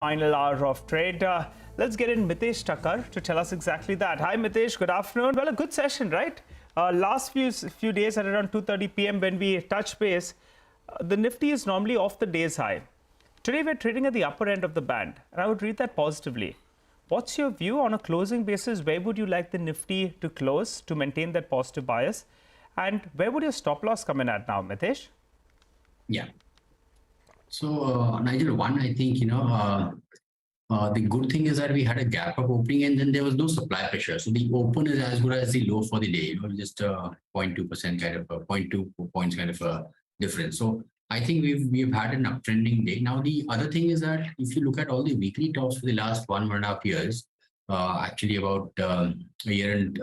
Final hour of trade. Let's get in Mitessh Thakkar to tell us exactly that. Hi Mitessh, good afternoon. Well, a good session, right? Last few days at around 2:30 p.m. when we touch base, the Nifty is normally off the day's high. Today we're trading at the upper end of the band, and I would read that positively. What's your view on a closing basis? Where would you like the Nifty to close to maintain that positive bias? And where would your stop loss come in at now, Mitessh? Yeah. So, Nigel, I think, the good thing is that we had a gap up opening and then there was no supply pressure. So the open is as good as the low for the day, just 0.2% kind of a 0.2 points kind of a difference. So I think we've had an uptrending day. Now, the other thing is that if you look at all the weekly tops for the last 1.5 years, actually about a year and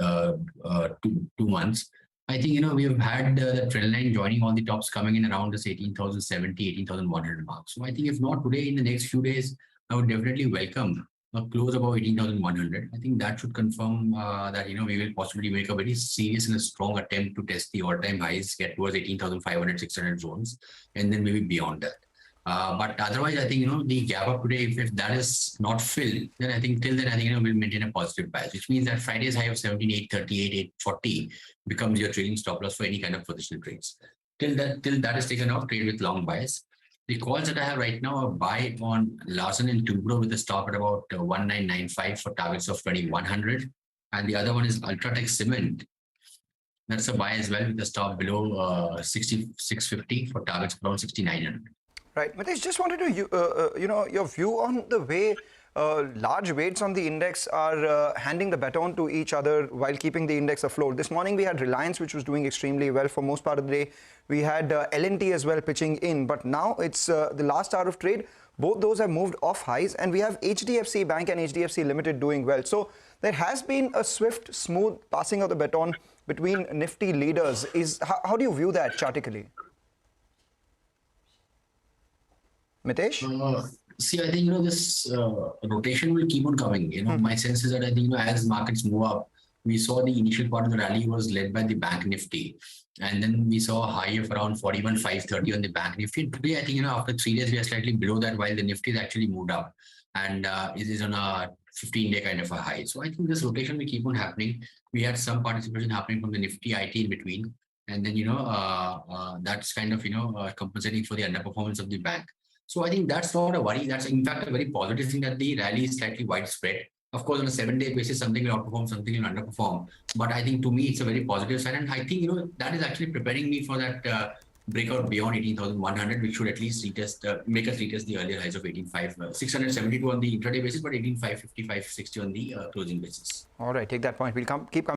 2 months, I think, we have had the trend line joining all the tops coming in around this 18,070, 18,100 mark. So I think if not today, in the next few days, I would definitely welcome a close above 18,100. I think that should confirm that, we will possibly make a very serious and a strong attempt to test the all-time highs, get towards 18,500, 600 zones, and then maybe beyond that. But otherwise, I think, the gap up today, if that is not filled, then I think till then, I think, we'll maintain a positive bias, which means that Friday's high of 17,838, 840 becomes your trading stop loss for any kind of positional trades. Till that is taken off, trade with long bias. The calls that I have right now are buy on Larsen and Toubro with a stop at about 1995 for targets of 2100. And the other one is Ultratech Cement. That's a buy as well with a stop below 6650 for targets of around 6900. Right, Mitessh, just wanted to, your view on the way large weights on the index are handing the baton to each other while keeping the index afloat. This morning we had Reliance, which was doing extremely well for most part of the day. We had L&T as well pitching in, but now it's the last hour of trade. Both those have moved off highs, and we have HDFC Bank and HDFC Limited doing well. So there has been a swift, smooth passing of the baton between Nifty leaders. How do you view that chartically? Mitessh? See, I think, this rotation will keep on coming. My sense is that I think, as markets move up, we saw the initial part of the rally was led by the Bank Nifty. And then we saw a high of around 41,530 on the Bank Nifty. And today, I think, after 3 days, we are slightly below that, while the Nifty is actually moved up. And it is on a 15-day kind of a high. So I think this rotation will keep on happening. We had some participation happening from the Nifty IT in between. And then, that's kind of, compensating for the underperformance of the bank. So I think that's not a worry. That's in fact a very positive thing that the rally is slightly widespread. Of course, on a 7-day basis, something will outperform, something will underperform. But I think to me, it's a very positive sign. And I think, that is actually preparing me for that breakout beyond 18,100, which should at least retest, make us retest the earlier highs of 18,672 on the intraday basis, but 18,550, 560 on the closing basis. All right, take that point. We'll keep coming.